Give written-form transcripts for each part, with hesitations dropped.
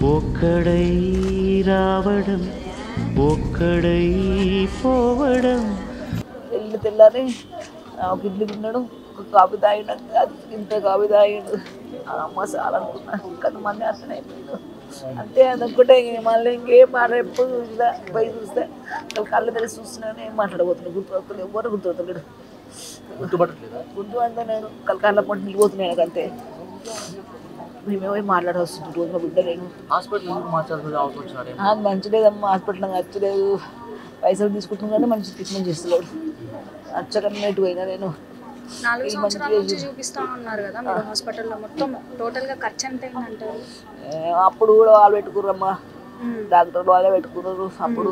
ఒక్కడై రావడం ఒక్కడై పోవడం. తెల్లారి ఒక ఇడ్లీ తిన్నాడు, ఒక కాఫీ తాగినాడు, అది ఇంత కాఫీ తాగాడు. అమ్మ చాలా అనుకున్నా, కొంతమంది అట్లనే అయిపోయిండు అంతే. అదొక్కటే మళ్ళీ ఇంకేం మాట ఎప్పుడు చూసినా పోయి చూస్తే కళ్ళు తెలిసి చూస్తున్నాను, ఏం మాట్లాడబోతున్నాడు గుర్తుపడుతుంది, ఎవరు గుర్తుపడతాడు, గుర్తు అంటే నేను కళ్ళ పంట నిలిపోతున్నాను అంతే. మేమేమో మాట్లాడవస్తుంది రోజు మా బిడ్డ నేను హాస్పిటల్ మంచిలేదమ్మా, హాస్పిటల్ నచ్చలేదు, పైసలు తీసుకుంటున్నాను కానీ మంచి ట్రీట్మెంట్ చేస్తున్నాడు. నచ్చకన్నా ఇటు పోయినా నేను 4 సంవత్సరాల నుంచి చూపిస్తా ఉన్నారు కదా మీరు హాస్పిటల్లో. మొత్తం టోటల్గా ఖర్చు ఎంత అయిందంటారు? అప్పుడు కూడా వాళ్ళు పెట్టుకుర్రమ్మా, డాక్టర్లు వాళ్ళే పెట్టుకున్నారు. అప్పుడు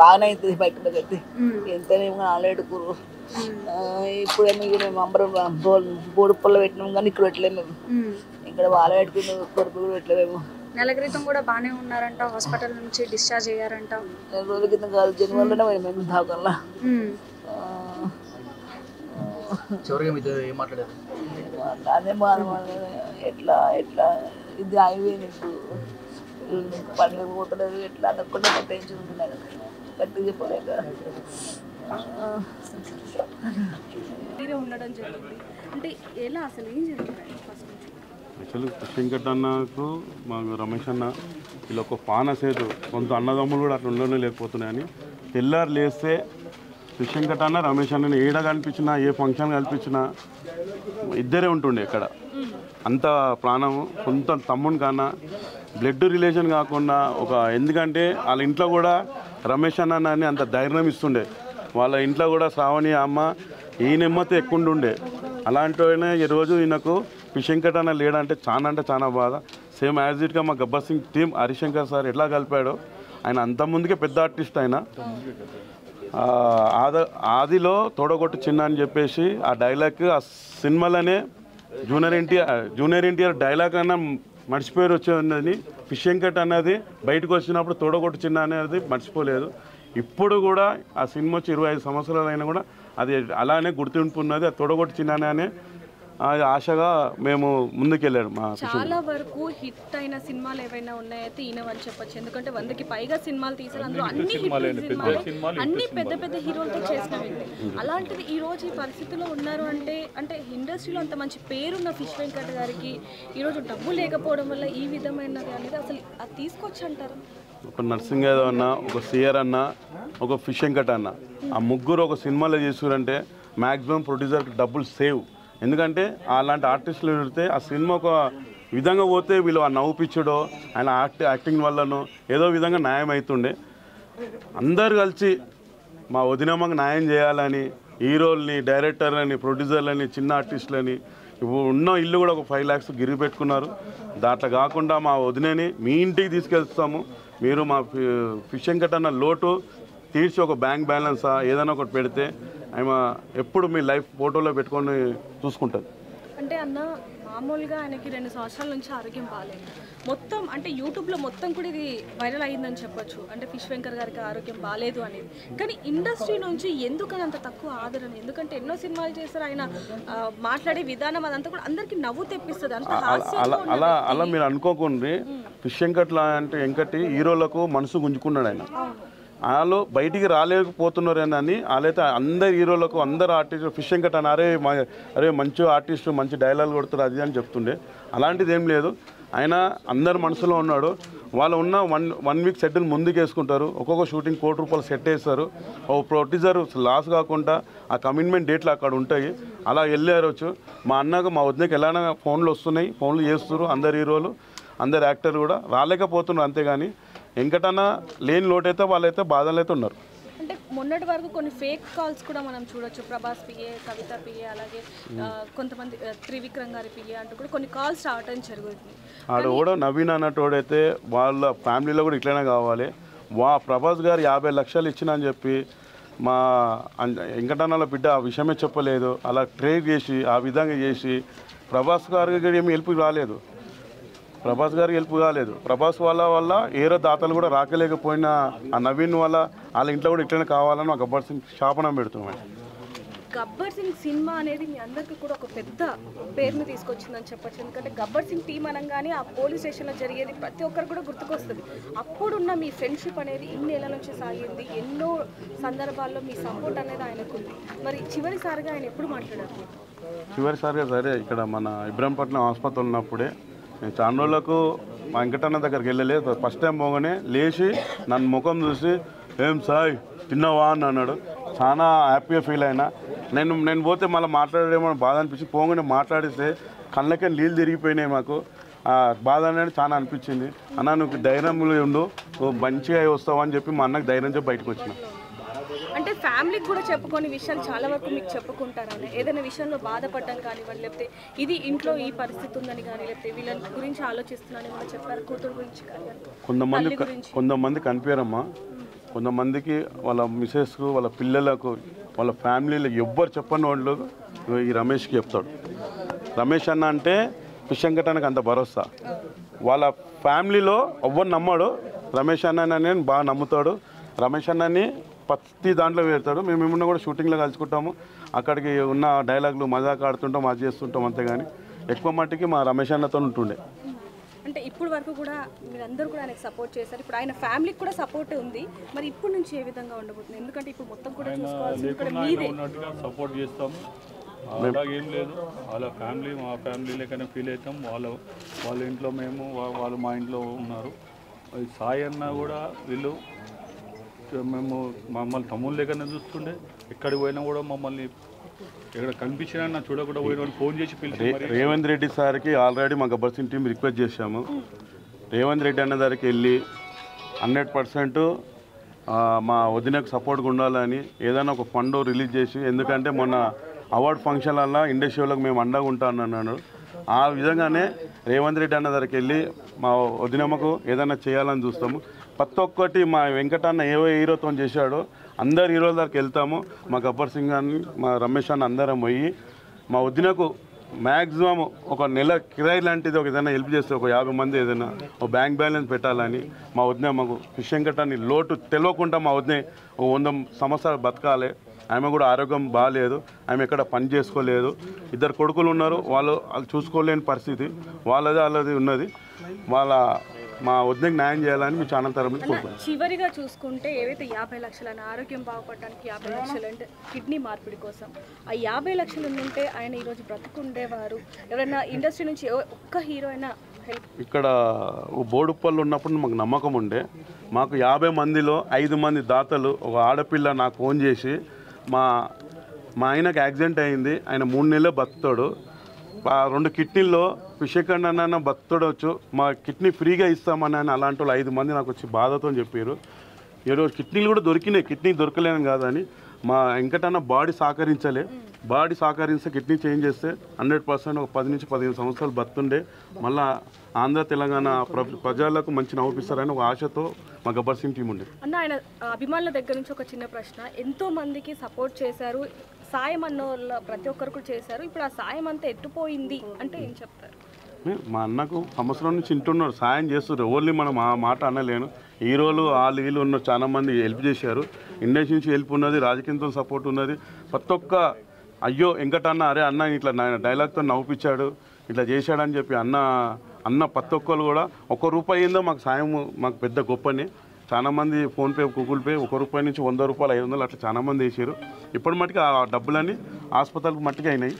బాగానే అవుతుంది బయట కట్టి ఎంతనేమో వాళ్ళే పెట్టుకుర్రు. ఇప్పుడేమో మేము అందరం బోర్డు పొల్ల పెట్టినాం కానీ ఇక్కడ పెట్టలేము మేము, ఇక్కడ వాళ్ళే పెట్టుకున్నాం, కొడుకు కూడా పెట్టలేము. నెల క్రితం కూడా బాగానే ఉన్నారంట, హాస్పిటల్ నుంచి డిశ్చార్జ్ అయ్యారంట. 2 రోజుల క్రితం కాదు, జనవరిలోనే పోయి మేము దాకల్లా. అదే బాధ ఎట్లా ఎట్లా ఇది అయిపోయింది, ఇప్పుడు పండుగ పోతలేదు ఎట్లా అనకుండా టెన్షన్ ఉంటున్నాను, గట్టిగా చెప్పలేక ఉండడం జరిగింది. అంటే ఎలా అసలు ఏం జరుగుతుంది ఫస్ట్ నుంచి? యాక్చువల్లీ వెంకట అన్నకు మాకు రమేష్ అన్న వీళ్ళు ఒక పానసేతు, కొంత అన్నదమ్ములు కూడా అట్లా ఉండనే లేకపోతున్నాయని తెల్లారు లేస్తే వెంకట అన్న రమేష్ అన్న ఏడ కనిపించినా ఏ ఫంక్షన్ కనిపించినా ఇద్దరే ఉంటుండే ఇక్కడ. అంత ప్రాణము, కొంత తమ్ముని కన్నా బ్లడ్ రిలేషన్ కాకుండా ఒక, ఎందుకంటే వాళ్ళ ఇంట్లో కూడా రమేష్ అన్న అని అంత ధైర్యం ఇస్తుండే. వాళ్ళ ఇంట్లో కూడా శ్రావణి అమ్మ ఈ నెమ్మది ఎక్కువ ఉండే. అలాంటి ఈరోజు ఈయనకు వెంకట అన్న లేడంటే చాలా బాధ. సేమ్ యాజ్ ఇట్గా మా గబ్బర్ సింగ్ టీం హరిశంకర్ సార్ ఎట్లా కలిపాడో, ఆయన అంత ముందుకే పెద్ద ఆర్టిస్ట్. ఆయన ఆదిలో తోడగొట్టు చిన్న అని చెప్పేసి ఆ డైలాగ్ ఆ సినిమాలోనే జూనియర్ ఎన్టీఆర్ డైలాగ్ అన్న మర్చిపోయారు వచ్చేది. వెంకట అన్నది బయటకు వచ్చినప్పుడు తోడగొట్టు చిన్న అనేది మర్చిపోలేదు. ఇప్పుడు కూడా ఆ సినిమా వచ్చి 25 సంవత్సరాలు అయినా కూడా అది అలానే గుర్తుంటున్నది. అది తోడగొట్టు చిన్న అనే ఆశగా మేము ముందుకెళ్ళాడు. మా చాలా వరకు హిట్ అయిన సినిమాలు ఏవైనా ఉన్నాయైతే ఈయనవని చెప్పొచ్చు. ఎందుకంటే 100కి పైగా సినిమాలు తీశారు, అందులో అన్ని పెద్ద పెద్ద హీరోలతో చేసిన వ్యక్తి. అలాంటిది ఈ రోజు ఈ పరిస్థితిలో ఉన్నారు అంటే ఇండస్ట్రీలో అంత మంచి పేరున్న వెంకట గారికి ఈరోజు డబ్బు లేకపోవడం వల్ల ఈ విధమైనది అనేది అసలు అది తీసుకొచ్చి అంటారు. ఒక నర్సింగ్ యాదవ్ అన్న, ఒక సిఆర్ అన్న, ఒక వెంకట అన్న, ఆ ముగ్గురు ఒక సినిమాలో చేసారంటే మ్యాక్సిమం ప్రొడ్యూసర్కి డబ్బులు సేవ్. ఎందుకంటే అలాంటి ఆర్టిస్టులు పెడితే ఆ సినిమా ఒక విధంగా పోతే వీళ్ళు ఆ నవ్వుపిచ్చడో ఆయన యాక్టింగ్ వల్లనో ఏదో విధంగా న్యాయం అవుతుండే. అందరు కలిసి మా వదినమ్మకి న్యాయం చేయాలని హీరోల్ని, డైరెక్టర్లని, ప్రొడ్యూసర్లని, చిన్న ఆర్టిస్టులని ఉన్న ఇల్లు కూడా ఒక 5 lakhs గిరిగి పెట్టుకున్నారు. దాంట్లో కాకుండా మా వదినని మీ ఇంటికి తీసుకెళ్తాము, మీరు మా వెంకట అన్న లోటు తీర్చి ఒక బ్యాంక్ బ్యాలెన్సా ఏదైనా ఒకటి పెడితే ఆమె ఎప్పుడు మీ లైఫ్ ఫోటోలో పెట్టుకొని చూసుకుంటుంది. అంటే అన్న మామూలుగా ఆయనకి 2 సంవత్సరాల నుంచి ఆరోగ్యం బాగాలేదు. మొత్తం అంటే యూట్యూబ్లో మొత్తం కూడా ఇది వైరల్ అయ్యిందని చెప్పొచ్చు. అంటే వెంకట గారికి ఆరోగ్యం బాగాలేదు అనేది. కానీ ఇండస్ట్రీ నుంచి ఎందుకని అంత తక్కువ ఆదరణ? ఎందుకంటే ఎన్నో సినిమాలు చేస్తారు, ఆయన మాట్లాడే విధానం అదంతా కూడా అందరికీ నవ్వు తెప్పిస్తుంది. అలా మీరు అనుకోకుండా వెంకట అంటే వెంకటి హీరోలకు మనసు గుంజుకున్నాడు ఆయన. వాళ్ళు బయటికి రాలేకపోతున్నారని వాళ్ళైతే అందరు హీరోలకు, అందరు ఆర్టిస్టు వెంకట అని అరే మంచి ఆర్టిస్టు, మంచి డైలాగ్ కొడుతారు అది అని చెప్తుండే. అలాంటిది ఏం లేదు, ఆయన అందరి మనసులో ఉన్నాడు. వాళ్ళు ఉన్న వన్ వీక్ సెట్ని ముందుకు వేసుకుంటారు. ఒక్కొక్క షూటింగ్ ₹1,00,00,000 సెట్ వేస్తారు. ఓ ప్రొడ్యూసర్ లాస్ కాకుండా ఆ కమిట్మెంట్ డేట్లు అక్కడ ఉంటాయి. అలా వెళ్ళారొచ్చు. మా అన్నకు మా వద్దకు ఎలాగైనా ఫోన్లు వస్తున్నాయి, ఫోన్లు చేస్తారు. అందరు హీరోలు, అందరు యాక్టర్లు కూడా రాలేకపోతున్నారు. అంతేగాని వెంకటన్న లేని లోటైతే వాళ్ళైతే బాధలు అయితే ఉన్నారు. అంటే మొన్నటి వరకు కొన్ని ఫేక్ కాల్స్ కూడా మనం చూడొచ్చు. ప్రభాస్ పిఏ, కవిత పిఏ, అలాగే కొంతమంది త్రివిక్రమ్ గారి పిఏ అంటూ కూడా కొన్ని కాల్స్ రావడం జరుగుతుంది. ఆడ కూడా నవీన్ అన్నటోడైతే వాళ్ళ ఫ్యామిలీలో కూడా ఇట్లనే కావాలి. ప్రభాస్ గారు 50 లక్షలు ఇచ్చిన అని చెప్పి మా వెంకటన్నల బిడ్డ ఆ విషయమే చెప్పలేదు. అలా ట్రేడ్ చేసి ఆ విధంగా చేసి ప్రభాస్ గారికి ఏమి హెల్ప్ రాలేదు. ప్రభాస్ వల్ల ఏరో దాతలు కూడా రాకలేకపోయినా ఆ నవీన్ వల్ల వాళ్ళ ఇంట్లో కూడా ఇట్లనే కావాలని మా గబ్బర్ సింగ్ శాపనం పెడుతున్నాం. గబ్బర్ సింగ్ సినిమా అనేది మీ అందరికీ కూడా ఒక పెద్ద పేరుని తీసుకొచ్చిందని చెప్పొచ్చు. ఎందుకంటే గబ్బర్ సింగ్ టీం అనగానే ఆ పోలీస్ స్టేషన్లో జరిగేది ప్రతి ఒక్కరు కూడా గుర్తుకొస్తుంది. అప్పుడున్న మీ ఫ్రెండ్షిప్ అనేది ఇన్ని ఏళ్ళ నుంచి సాగింది, ఎన్నో సందర్భాల్లో మీ సపోర్ట్ అనేది ఆయనకుంది. మరి చివరిసారిగా ఆయన ఎప్పుడు మాట్లాడారు? చివరిసారిగా సరే ఇక్కడ మన ఇబ్రాహీంపట్నం ఆసుపత్రి ఉన్నప్పుడే నేను చాలా రోజులకు మా వెంకటన్న దగ్గరికి వెళ్ళలేదు. ఫస్ట్ టైం పోగానే లేచి నన్ను ముఖం చూసి ఏం సాయ్ తిన్నావా అని అన్నాడు. చాలా హ్యాపీగా ఫీల్ అయినా. నేను పోతే మళ్ళీ మాట్లాడేమో బాధ అనిపించి పోగానే మాట్లాడిస్తే కళ్ళకే నీళ్ళు తిరిగిపోయినాయి. మాకు బాధ అనేది చాలా అనిపించింది. అన్న నువ్వు ధైర్యంలో ఉండు, నువ్వు మంచిగా వస్తావు అని చెప్పి మా అన్నకు ధైర్యం చెప్పి బయటకు వచ్చిన. అంటే ఫ్యామిలీకి కూడా చెప్పుకొని విషయాలు చాలా వరకు మీకు చెప్పుకుంటారని, ఏదైనా విషయంలో బాధపడడం కానివ్వండి, లేకపోతే ఇది ఇంట్లో ఈ పరిస్థితి ఉందని కానీ, లేకపోతే వీళ్ళ గురించి ఆలోచిస్తున్నానని మనం చెప్పారు, కూతురు గురించి కానీ. కొంతమంది కనిపించారమ్మా. కొంతమందికి వాళ్ళ మిసెస్కు, వాళ్ళ పిల్లలకు, వాళ్ళ ఫ్యామిలీలో ఎవ్వరు చెప్పని వాళ్ళు ఈ రమేష్కి చెప్తాడు. రమేష్ అన్న అంటే విషంకటానికి అంత భరోసా. వాళ్ళ ఫ్యామిలీలో ఎవ్వరు నమ్మాడు, రమేష్ అన్నని బాగా నమ్ముతాడు. రమేష్ అన్నని ప్రతి దాంట్లో పెడతాడు. మేము ఏమన్నా కూడా షూటింగ్లో కలుసుకుంటాము, అక్కడికి ఉన్న డైలాగులు మజాక్ ఆడుతుంటాం, అది చేస్తుంటాం. అంతేగాని ఎక్కువ మట్టికి మా రమేష్ అన్నతో ఉంటుండే. అంటే ఇప్పుడు వరకు కూడా మీరందరూ కూడా ఆయనకు సపోర్ట్ చేశారు. ఇప్పుడు ఆయన ఫ్యామిలీకి కూడా సపోర్ట్ ఉంది. మరి ఇప్పుడు నుంచి ఏ విధంగా ఉండబోతుంది? ఎందుకంటే ఇప్పుడు మొత్తం కూడా చూసుకోవాల్సింది కూడా మీదే. సపోర్ట్ చేస్తాము, అలాగేం లేదు. వాళ్ళ ఫ్యామిలీ మా ఫ్యామిలీ లెక్కనే ఫీల్ అవుతాం. వాళ్ళ ఇంట్లో మేము, వాళ్ళు మా ఇంట్లో ఉన్నారు. సాయి అన్న కూడా వీళ్ళు మేము మమ్మల్ని తమ్ముళ్ళు లెక్కనే చూస్తుండే. ఎక్కడికి పోయినా కూడా మమ్మల్ని ఎక్కడ కనిపించినా చూడకుండా పోయిన ఫోన్ చేసి పిలిచి రేవంత్ రెడ్డి సార్కి ఆల్రెడీ మా గబ్బర్ సింగ్ టీం రిక్వెస్ట్ చేశాము. రేవంత్ రెడ్డి అన్న దగ్గరికి వెళ్ళి 100% మా వదినకు సపోర్ట్గా ఉండాలని ఏదైనా ఒక ఫండ్ రిలీజ్ చేసి, ఎందుకంటే మొన్న అవార్డు ఫంక్షన్లలో ఇండస్ట్రీలకు మేము అండగా ఉంటాను అన్నాడు. ఆ విధంగానే రేవంత్ రెడ్డి అన్న దగ్గరికి వెళ్ళి మా వదినమ్మకు ఏదైనా చేయాలని చూస్తాము. ప్రతి ఒక్కటి మా వెంకటన్న ఏ హీరోతో చేశాడో అందరు హీరోల దగ్గరికి వెళ్తాము. మా గబ్బర్ సింగ్ అని, మా రమేష్ అన్న అందరం పోయి మా వదినకు మ్యాక్సిమం ఒక నెల కిరాయి లాంటిది ఒక ఏదైనా హెల్ప్ చేస్తే, ఒక 50 మంది ఏదైనా ఒక బ్యాంక్ బ్యాలెన్స్ పెట్టాలని మా వదిన మాకు వెంకటాన్ని లోటు తెలియకుండా మా వదిన 100 సంవత్సరాలు బతకాలి. ఆమె కూడా ఆరోగ్యం బాగాలేదు, ఆమె ఎక్కడ పని చేసుకోలేదు. 2 కొడుకులు ఉన్నారు, వాళ్ళు చూసుకోలేని పరిస్థితి, వాళ్ళది ఉన్నది. మా వద్దకు న్యాయం చేయాలని మీ ఛానల్ తరపున కోరుకుంటున్నాను. చివరిగా చూసుకుంటే ఏవైతే 50 లక్షలని ఆరోగ్యం బాగుపడడానికి 50 లక్షలు అంటే కిడ్నీ మార్పిడి కోసం, ఆ 50 లక్షలు ఉంటే ఆయన ఈరోజు బ్రతుకుండేవారు. ఎవరైనా ఇండస్ట్రీ నుంచి ఒక్క హీరో అయినా హెల్ప్. ఇక్కడ బోడుప్పల్లో ఉన్నప్పుడు మాకు నమ్మకం ఉండే. మాకు 50 మందిలో 5 మంది దాతలు, ఒక ఆడపిల్ల నాకు ఫోన్ చేసి మా ఆయనకు యాక్సిడెంట్ అయింది, ఆయన 3 నెలలు బతుకుతాడు, 2 కిడ్నీల్లో విషయకండన బతుడవచ్చు, మా కిడ్నీ ఫ్రీగా ఇస్తామని అని అలాంటి వాళ్ళు 5 మంది నాకు వచ్చి బాధతో చెప్పారు. ఈరోజు కిడ్నీలు కూడా దొరికినాయి, కిడ్నీ దొరకలేను కాదని. మా వెంకటన్న బాడీ సహకరిస్తే కిడ్నీ చేంజ్ చేస్తే 100% ఒక 10 నుంచి 15 సంవత్సరాలు బతుండే. మళ్ళీ ఆంధ్ర తెలంగాణ ప్రజలకు మంచి నవ్వుపిస్తారని ఒక ఆశతో మా గబ్బర్ సింగ్ టీం ఉండే. అన్న, ఆయన అభిమానుల దగ్గర నుంచి ఒక చిన్న ప్రశ్న. ఎంతో మందికి సపోర్ట్ చేశారు, సాయం అన్న వాళ్ళ ప్రతి ఒక్కరు కూడా చేశారు. ఇప్పుడు ఆ సాయం అంతా ఎట్టుపోయింది అంటే ఏం చెప్తారు? మా అన్నకు సంవత్సరం నుంచి ఇంటున్నారు, సాయం చేస్తారు. ఓన్లీ మనం ఆ మాట అనలేను. హీరోలు వీళ్ళు ఉన్నారు, చాలా మంది హెల్ప్ చేశారు. ఇండస్ట్రీ నుంచి హెల్ప్ ఉన్నది, రాజకీయంతో సపోర్ట్ ఉన్నది. ప్రతి ఒక్క అయ్యో వెంకటన్న, అరే అన్న ఇట్లా డైలాగ్తో నవ్వుపించాడు, ఇట్లా చేశాడని చెప్పి అన్న ప్రతి ఒక్కరు కూడా ₹1 అయిందో మాకు సాయం, మాకు పెద్ద గొప్పని. చాలామంది ఫోన్పే, గూగుల్ పే ₹1 నుంచి ₹100, ₹500 అట్లా చాలామంది వేసారు. ఇప్పటి మట్టుకు ఆ డబ్బులన్నీ హాస్పిటల్కి మట్టుకు అయినాయి.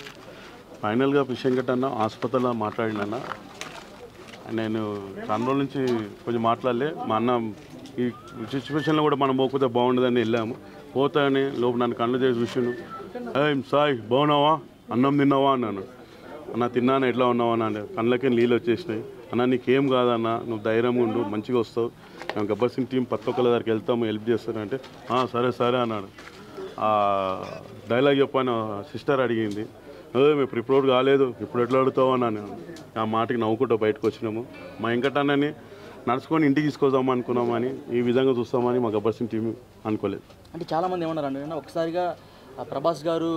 ఫైనల్గా వెంకటన్న హాస్పిటల్లో మాట్లాడినా, నేను చాలా రోజుల నుంచి కొంచెం మాట్లాడలే. మా అన్న ఈ సిచ్యువేషన్లో కూడా మనం పోకపోతే బాగుండదని వెళ్ళాము. పోతాయని లోపు నన్ను కళ్ళు చేసి చూసాను, ఏం సాయి బాగున్నావా, అన్నం తిన్నావా అన్నాను. అన్న తిన్నాను, ఎట్లా ఉన్నావా అన్న. కళ్ళకే నీళ్ళు వచ్చేసినాయి. అన్న నీకేం కాదన్న, నువ్వు ధైర్యంగా ఉండు, మంచిగా వస్తావు, మేము గబ్బర్ సింగ్ టీం ప్రతి ఒక్కరి దగ్గరికి వెళ్తాము, హెల్ప్ చేస్తానంటే సరే అన్నాడు. డైలాగ్ చెప్పాను, సిస్టర్ అడిగింది, మేము ప్రిపేర్ కాలేదు, ఇప్పుడు ఎట్లా అడుగుతావు అన్నాను. ఆ మాటకి నవ్వుకుంటూ బయటకు వచ్చినాము. మా వెంకటన్నని నడుచుకొని ఇంటికి తీసుకొద్దాము అనుకున్నామని, ఈ విధంగా చూస్తామని మా గబ్బర్ సింగ్ టీం అనుకోలేదు. అంటే చాలామంది ఏమన్నారు అంటే, ఒకసారిగా ప్రభాస్ గారు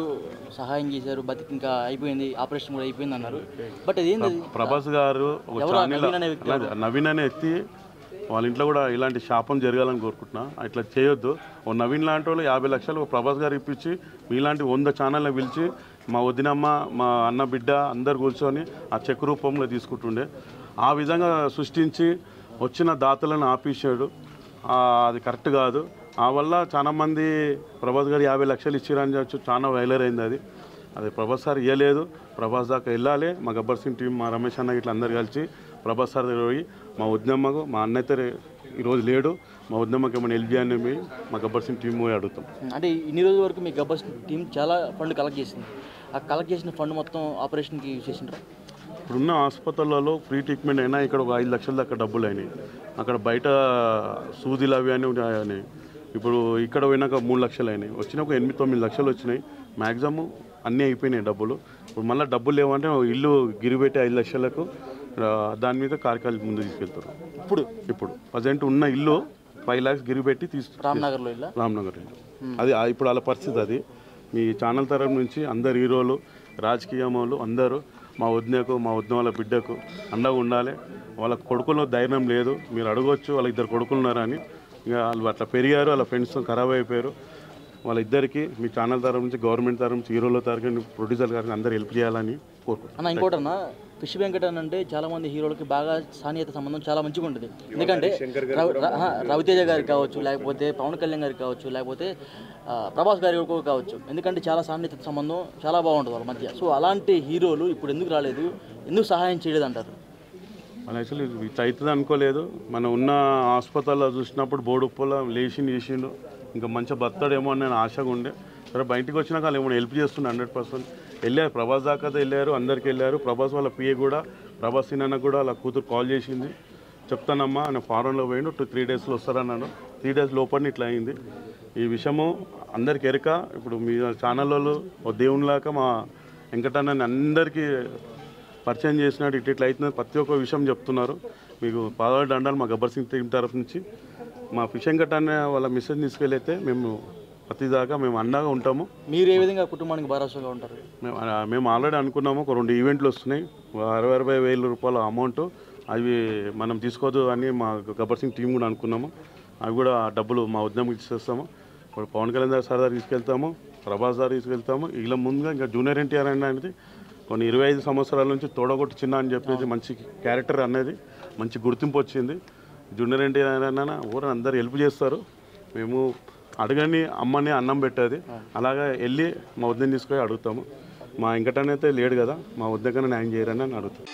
సహాయం చేశారు, బతికి ఇంకా అయిపోయింది, ఆపరేషన్ కూడా అయిపోయింది అన్నారు. బట్ అదేంటి, ప్రభాస్ గారు ఒక ఛానల్ నవీన్ అనే వ్యక్తి వాళ్ళ ఇంట్లో కూడా ఇలాంటి శాపం జరగాలని కోరుకుంటున్నా. ఇట్లా చేయొద్దు. ఓ నవీన్ లాంటి వాళ్ళు 50 లక్షలు ప్రభాస్ గారు ఇప్పించి మీలాంటి 100 ఛానళ్ళని పిలిచి మా వదినమ్మ మా అన్న బిడ్డ అందరు కూర్చొని ఆ చెక్ రూపంలో తీసుకుంటుండే. ఆ విధంగా సృష్టించి వచ్చిన దాతలను ఆపేసాడు. అది కరెక్ట్ కాదు. ఆ వల్ల చాలామంది ప్రభాస్ గారు 50 లక్షలు ఇచ్చిరని చెప్పి చాలా వైలర్ అయింది. అది ప్రభాస్ సార్ ఇవ్వలేదు. ప్రభాస్ దాకా వెళ్ళాలి. మా గబ్బర్ సింగ్ టీం మా రమేష్ అన్న ఇట్లా అందరు కలిసి ప్రభాస్ సార్ దగ్గర పోయి మా వదినమ్మకు మా అన్న అయితే ఈరోజు లేడు, మా వదినమ్మకి ఏమైనా హెల్ప్ చేయండి మీ మా గబ్బర్ సింగ్ టీం పోయి అడుగుతాం. అంటే ఇన్ని రోజుల వరకు మీ గబ్బర్ సింగ్ టీం చాలా ఫండ్ కలెక్ట్ చేసింది. ఆ కలెక్ట్ చేసిన ఫండ్ మొత్తం ఆపరేషన్కి యూజ్ చేసిండ్రా? ఇప్పుడున్న హాస్పిటల్లో ఫ్రీ ట్రీట్మెంట్ అయినా ఇక్కడ ఒక 5 లక్షల దాకా డబ్బులు అయినాయి. అక్కడ బయట సూదిలు అవి అని ఇప్పుడు ఇక్కడ పోయినాక 3 లక్షలు అయినాయి. వచ్చిన ఒక 8-9 లక్షలు వచ్చినాయి. మ్యాక్సిమం అన్నీ అయిపోయినాయి డబ్బులు. ఇప్పుడు మళ్ళీ డబ్బులు లేవంటే ఇల్లు గిరిపెట్టి 5 లక్షలకు దాని మీద కార్యక్రమాలు ముందు తీసుకెళ్తారు. ఇప్పుడు ప్రజెంట్ ఉన్న ఇల్లు 5 lakhs గిరిపెట్టి రామ్నగర్లో ఇల్లు. అది ఇప్పుడు వాళ్ళ పరిస్థితి. అది మీ ఛానల్ తరఫు నుంచి అందరు హీరోలు రాజకీయములు అందరూ మా వదినకు మా వదిన వాళ్ళ బిడ్డకు అండగా ఉండాలి. వాళ్ళ కొడుకులో ధైర్యం లేదు. మీరు అడగొచ్చు వాళ్ళ 2 కొడుకులు ఉన్నారని. ఇక వాళ్ళు అట్లా పెరిగారు, వాళ్ళ ఫ్రెండ్స్తో ఖరాబ్ అయిపోయారు. వాళ్ళిద్దరికి మీ ఛానల్ తరఫు నుంచి గవర్నమెంట్ తరఫు నుంచి హీరోల తరఫు నుంచి ప్రొడ్యూసర్ గారికి అందరూ హెల్ప్ చేయాలని కోరుకుంటున్నాను. ఇంకోటన్నా ఫిష్ వెంకటన్ అంటే చాలామంది హీరోలకి బాగా సాన్నిహిత సంబంధం చాలా మంచిగా ఉంటుంది. ఎందుకంటే రవితేజ గారికి కావచ్చు, లేకపోతే పవన్ కళ్యాణ్ గారికి కావచ్చు, లేకపోతే ప్రభాస్ గారికి కావచ్చు. ఎందుకంటే చాలా సాన్నిహిత సంబంధం చాలా బాగుంటుంది వాళ్ళ మధ్య. సో అలాంటి హీరోలు ఇప్పుడు ఎందుకు రాలేదు, ఎందుకు సహాయం చేయలేదు అంటారు? మనం యాక్చువల్లీ ఇట్లా అవుతుంది అనుకోలేదు. మనం ఉన్న హాస్పిటల్లో చూసినప్పుడు బోడుప్పలో చేసిండు. ఇంకా మంచిగా బతాడేమో అని నేను ఆశగా ఉండే. సరే బయటికి వచ్చినాక వాళ్ళు ఏమైనా హెల్ప్ చేస్తుండే 100% వెళ్ళారు. ప్రభాస్ దాకా వెళ్ళారు, అందరికి వెళ్ళారు. ప్రభాస్ వాళ్ళ పిఏ కూడా ప్రభాస్ సినిమా కూడా వాళ్ళ కూతురు కాల్ చేసింది. చెప్తానమ్మా నేను ఫారెన్లో పోయిండు 2-3 daysలో వస్తారన్నాను. 3 days లోపల ఇట్లా అయింది. ఈ విషయము అందరికి ఎరక. ఇప్పుడు మీ ఛానల్లో ఓ దేవునిలాగా మా వెంకటన్నని అందరికీ పరిచయం చేసినాడు. ఇట్లా అవుతుంది ప్రతి ఒక్క విషయం చెప్తున్నారు. మీకు పాదాలు దండాలు మా గబ్బర్ సింగ్ టీం తరఫు నుంచి. మా ఫిష్ వెంకటన్న వాళ్ళ మిస్సెస్ తీసుకెళ్ళైతే మేము ప్రతిదాకా మేము అండగా ఉంటాము. మీరు ఏ విధంగా కుటుంబానికి భరోసాగా ఉంటారు? మేము ఆల్రెడీ అనుకున్నాము. ఒక 2 ఈవెంట్లు వస్తున్నాయి. 60-65 వేల రూపాయల అమౌంట్ అవి మనం తీసుకోవద్దు అని మా గబ్బర్ సింగ్ టీం కూడా అనుకున్నాము. అవి కూడా డబ్బులు మా ఉద్యమం ఇచ్చేస్తాము. ఇప్పుడు పవన్ కళ్యాణ్ సార్ దగ్గర తీసుకెళ్తాము, ప్రభాస్ గారు తీసుకెళ్తాము. ఇలా ముందుగా ఇంకా జూనియర్ ఎన్టీఆర్ అనేది కొన్ని 25 సంవత్సరాల నుంచి తోడగొట్టు చిన్న అని చెప్పేసి మంచి క్యారెక్టర్ అనేది మంచి గుర్తింపు వచ్చింది. జూనియర్ ఎన్టీఆర్ అన్న ఊరు అందరు హెల్ప్ చేస్తారు. మేము అడగని అమ్మని అన్నం పెట్టేది. అలాగా వెళ్ళి మా వద్దని తీసుకొని అడుగుతాము. మా వెంకటన్న అయితే లేడు కదా, మా వద్దకన్నా న్యాయం చేయరని అడుగుతాం.